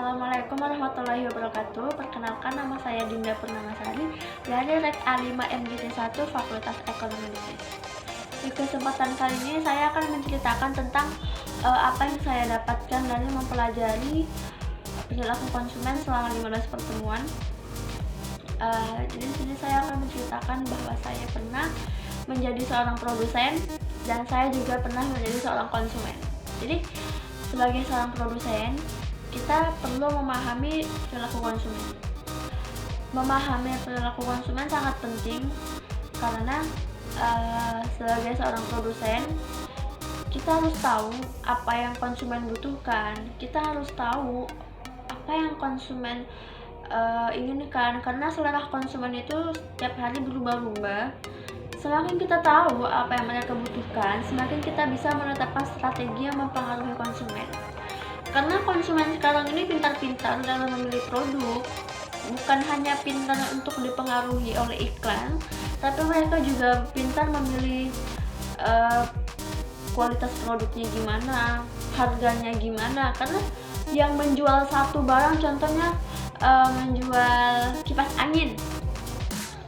Assalamualaikum warahmatullahi wabarakatuh. Perkenalkan, nama saya Dinda Purnamasari dari Rek A5 MGT1 Fakultas Ekonomi Bisnis. Di kesempatan kali ini saya akan menceritakan tentang apa yang saya dapatkan dari mempelajari perilaku konsumen selama 15 pertemuan. Jadi di sini saya akan menceritakan bahwa saya pernah menjadi seorang produsen dan saya juga pernah menjadi seorang konsumen. Jadi sebagai seorang produsen, kita perlu memahami perilaku konsumen. Memahami perilaku konsumen sangat penting karena sebagai seorang produsen, kita harus tahu apa yang konsumen butuhkan. Kita harus tahu apa yang konsumen inginkan, karena selera konsumen itu setiap hari berubah-ubah. Semakin kita tahu apa yang mereka butuhkan, semakin kita bisa menetapkan strategi yang mempengaruhi konsumen. Karena konsumen sekarang ini pintar-pintar dalam memilih produk, bukan hanya pintar untuk dipengaruhi oleh iklan, tapi mereka juga pintar memilih kualitas produknya gimana, harganya gimana. Karena yang menjual satu barang, contohnya menjual kipas angin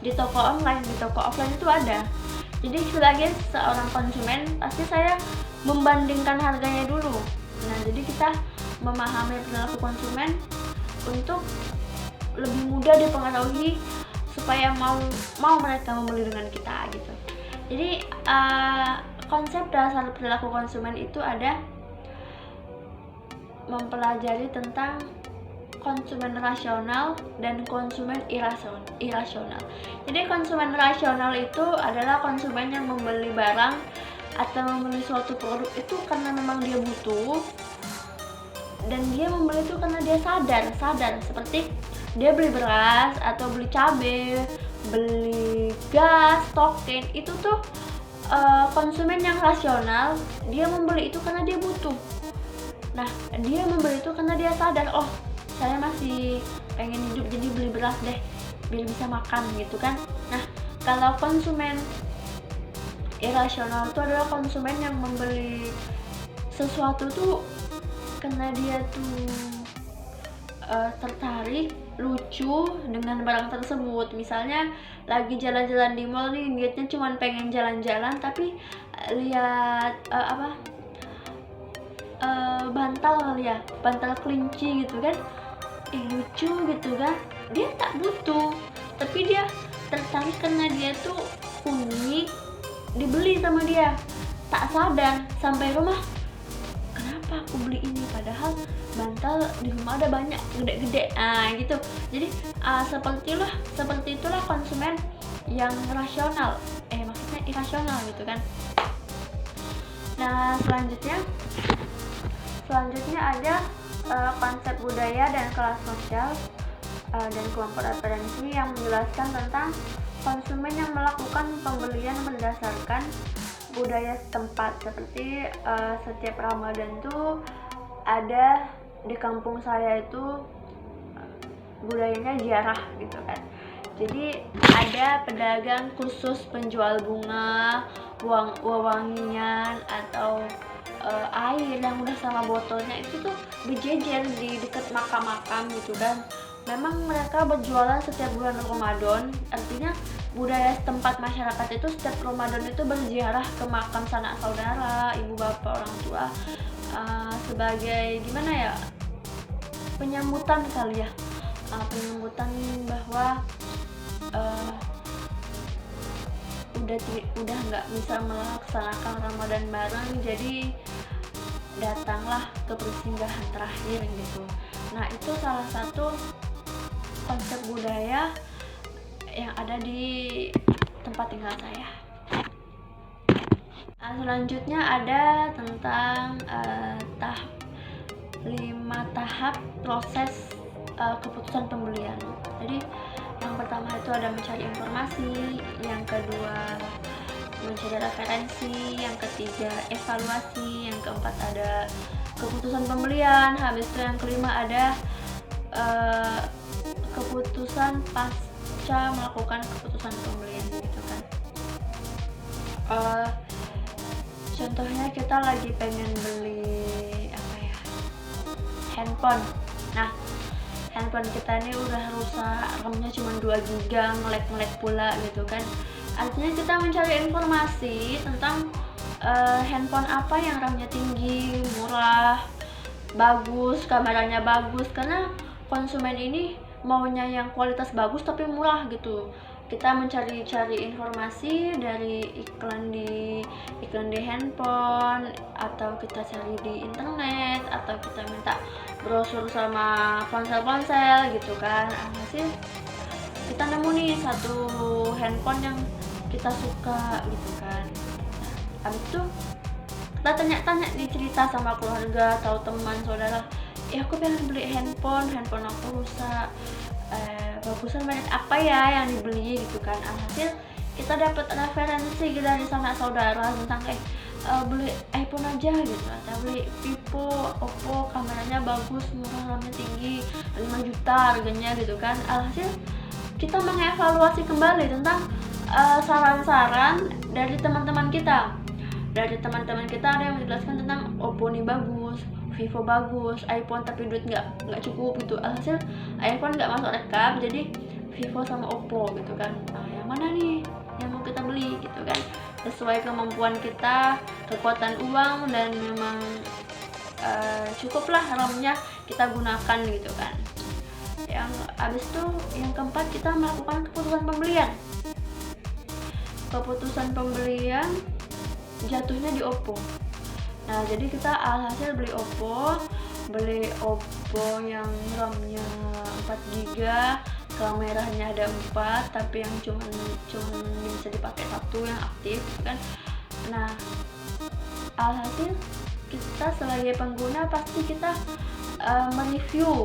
di toko online, di toko offline itu ada. Jadi sebagai seorang konsumen, pasti saya membandingkan harganya dulu. Nah, jadi kita memahami perilaku konsumen untuk lebih mudah dipengaruhi supaya mau mereka membeli dengan kita gitu. Jadi konsep dasar perilaku konsumen itu ada mempelajari tentang konsumen rasional dan konsumen irasional. Jadi konsumen rasional itu adalah konsumen yang membeli barang atau membeli suatu produk itu karena memang dia butuh, dan dia membeli itu karena dia sadar seperti dia beli beras atau beli cabai, beli gas, token, itu tuh konsumen yang rasional. Dia membeli itu karena dia butuh. Nah, dia membeli itu karena dia sadar, oh saya masih pengen hidup jadi beli beras deh biar bisa makan gitu kan. Nah, kalau konsumen irasional itu adalah konsumen yang membeli sesuatu tuh karena dia tuh tertarik, lucu dengan barang tersebut. Misalnya lagi jalan-jalan di mall nih, niatnya cuma pengen jalan-jalan, tapi lihat bantal kali ya, bantal kelinci gitu kan, lucu gitu kan. Dia tak butuh, tapi dia tertarik karena dia tuh unik, dibeli sama dia. Tak sadar sampai rumah, kenapa aku beli ini padahal bantal di rumah ada banyak gede-gede, gitu. Jadi seperti itulah konsumen yang rasional, maksudnya irasional gitu kan. Nah, selanjutnya ada konsep budaya dan kelas sosial dan kelompok referensi yang menjelaskan tentang konsumen yang melakukan pembelian berdasarkan budaya setempat. Seperti setiap Ramadan tuh ada di kampung saya itu budayanya ziarah gitu kan. Jadi ada pedagang khusus penjual bunga, wewangian atau air yang udah sama botolnya itu tuh berjejer di dekat makam-makam gitu kan. Memang mereka berjualan setiap bulan Ramadan, artinya budaya setempat masyarakat itu setiap Ramadan itu berziarah ke makam sanak saudara, ibu bapak, orang tua, sebagai gimana ya, penyambutan kali ya, penyambutan bahwa udah nggak bisa melaksanakan Ramadan bareng, jadi datanglah ke persinggahan terakhir gitu. Nah, itu salah satu konsep budaya yang ada di tempat tinggal saya. Selanjutnya ada tentang 5 tahap proses keputusan pembelian. Jadi yang pertama itu ada mencari informasi, yang kedua mencari referensi, yang ketiga evaluasi, yang keempat ada keputusan pembelian, habis itu yang kelima ada keputusan pasca melakukan keputusan pembelian gitu kan. Contohnya kita lagi pengen beli handphone, Nah, handphone kita ini udah rusak, RAM-nya cuma 2 GB, ngelek-ngelek pula gitu kan. Artinya kita mencari informasi tentang handphone apa yang RAM-nya tinggi, murah, bagus, kameranya bagus, karena konsumen ini maunya yang kualitas bagus tapi murah gitu. Kita mencari-cari informasi dari iklan di handphone, atau kita cari di internet, atau kita minta brosur sama ponsel-ponsel gitu kan. Hasil kita nemu nih satu handphone yang kita suka gitu kan. Nah, habis itu kita tanya-tanya nih, cerita sama keluarga atau teman saudara, aku pengen beli handphone aku rusak, bagusan banyak apa ya yang dibeli gitu kan. Alhasil kita dapat referensi dari sanak saudara tentang beli iPhone aja gitu, atau beli Vivo, Oppo, kameranya bagus, murah, RAM-nya tinggi, 5 juta harganya gitu kan. Alhasil kita mengevaluasi kembali tentang saran-saran dari teman-teman kita. Dari teman-teman kita ada yang menjelaskan tentang Oppo nih bagus, Vivo bagus, iPhone tapi duit nggak cukup gitu. Alhasil iPhone nggak masuk rekap, jadi Vivo sama Oppo gitu kan. Nah, yang mana nih yang mau kita beli gitu kan, sesuai kemampuan kita, kekuatan uang, dan memang cukuplah RAM-nya kita gunakan gitu kan. Yang abis itu yang keempat, kita melakukan keputusan pembelian jatuhnya di Oppo. Nah, jadi kita alhasil beli Oppo yang RAM-nya 4 GB, kameranya ada 4, tapi yang cuman bisa dipakai satu yang aktif kan. Nah, alhasil kita sebagai pengguna pasti kita mereview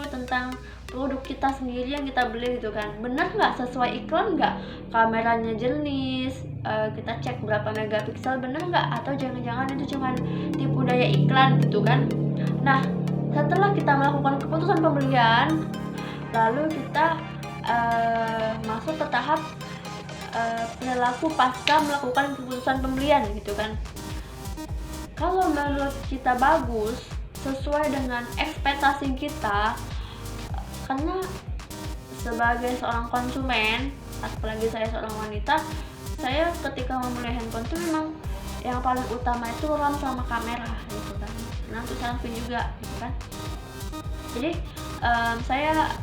tentang produk kita sendiri yang kita beli gitu kan. Benar nggak sesuai iklan nggak, kameranya jernih, kita cek berapa megapiksel, bener nggak, atau jangan-jangan itu cuman tipu daya iklan gitu kan. Nah, setelah kita melakukan keputusan pembelian, lalu kita masuk ke tahap perilaku pasca melakukan keputusan pembelian gitu kan. Kalau menurut kita bagus, sesuai dengan ekspektasi kita, karena sebagai seorang konsumen, apalagi saya seorang wanita, saya ketika membeli handphone itu memang yang paling utama itu RAM sama kamera gitu kan. Nah, untuk selfie juga gitu kan. Jadi saya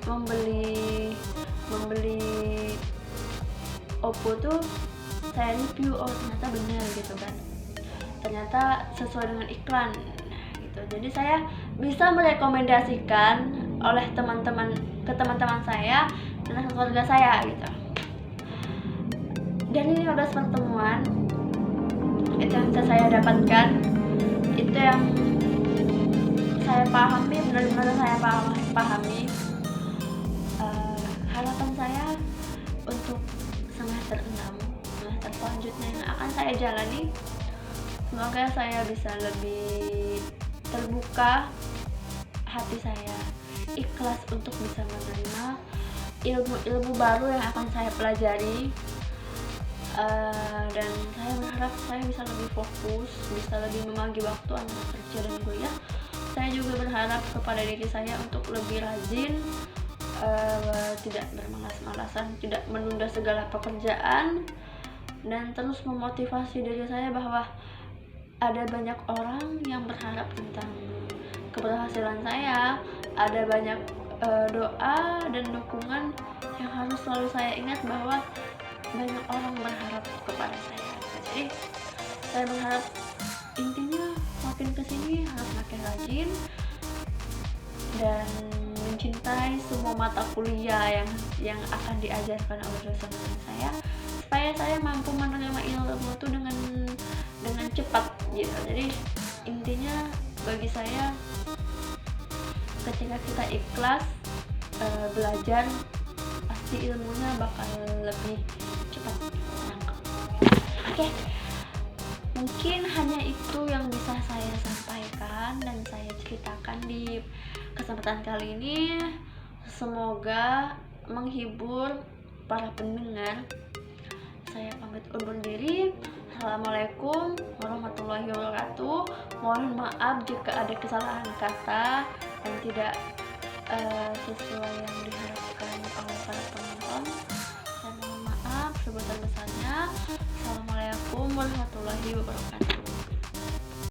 membeli Oppo tuh saya review, ternyata benar gitu kan, ternyata sesuai dengan iklan gitu. Jadi saya bisa merekomendasikan oleh teman-teman saya dan keluarga saya gitu. Dan ini 15 pertemuan itu yang bisa saya dapatkan, itu yang saya pahami, benar-benar saya pahami. Harapan saya untuk semester 6, semester selanjutnya yang akan saya jalani, semoga saya bisa lebih terbuka hati saya, ikhlas untuk bisa menerima ilmu-ilmu baru yang akan saya pelajari, dan saya berharap saya bisa lebih fokus, bisa lebih membagi waktu antara kerja dan kuliah. Saya juga berharap kepada diri saya untuk lebih rajin, tidak bermalas-malasan, tidak menunda segala pekerjaan, dan terus memotivasi diri saya bahwa ada banyak orang yang berharap tentang keberhasilan saya, ada banyak doa dan dukungan yang harus selalu saya ingat, bahwa banyak orang berharap kepada saya. Jadi saya berharap intinya makin kesini harus makin rajin dan mencintai semua mata kuliah yang akan diajarkan oleh dosen-dosen saya, supaya saya mampu menerima ilmu itu dengan cepat gitu. Jadi intinya bagi saya, ketika kita ikhlas belajar, pasti ilmunya bakal lebih cepat nangkep. Oke, mungkin hanya itu yang bisa saya sampaikan dan saya ceritakan di kesempatan kali ini. Semoga menghibur para pendengar. Saya pamit undur diri. Assalamualaikum warahmatullahi wabarakatuh. Mohon maaf jika ada kesalahan kata yang tidak sesuai yang diharapkan oleh para penonton. Saya mohon maaf sebesar-besarnya. Assalamualaikum warahmatullahi wabarakatuh.